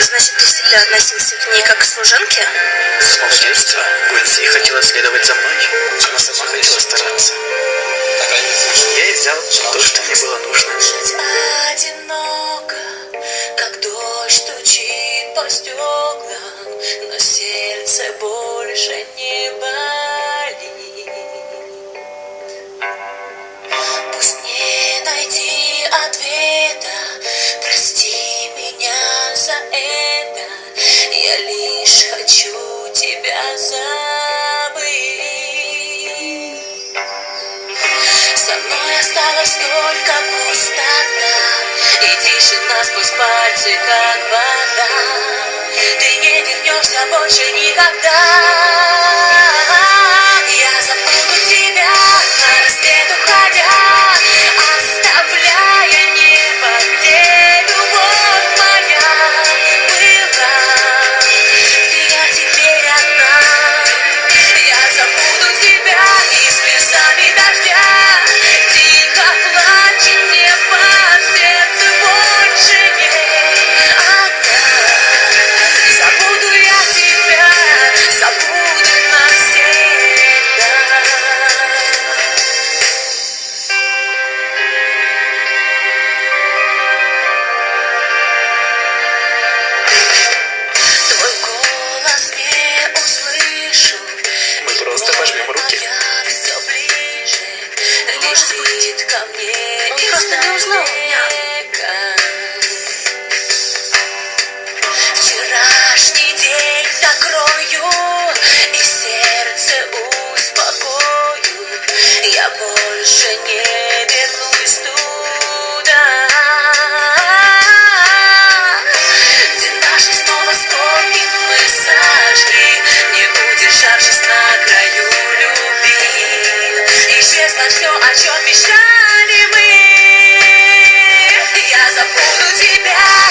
Значит, ты всегда относился к ней как к служанке? С самого детства Гуэнси хотела следовать за мной. Она сама хотела стараться. Я и взял то, что мне было нужно. Жить одиноко, как дождь стучит по стеклам, но сердце больше не болит. Пусть не найти ответа, прости меня за это, я лишь хочу тебя забыть. Со мной осталась только пустота и тишина сквозь пальцы, как вода. Ты не вернешься больше никогда. Я забуду тебя на рассвет уходя, оставляя небо, где любовь моя была, где я теперь одна. Я забуду тебя и слезами дождя тихо плачет небо, в сердце больше нет одна. Забуду я тебя, забуду навсегда. Твой голос не услышу. Мы просто пожмем руки. Все ближе, Может быть, летит ко мне. он просто не узнал меня. Вчерашний день закрою и сердце успокою. Я больше не вернусь туда, где наши снова скобки мы сожгли, не удержавшись на краю любви. Исчезло все, о чем мечтали мы. Я забуду тебя.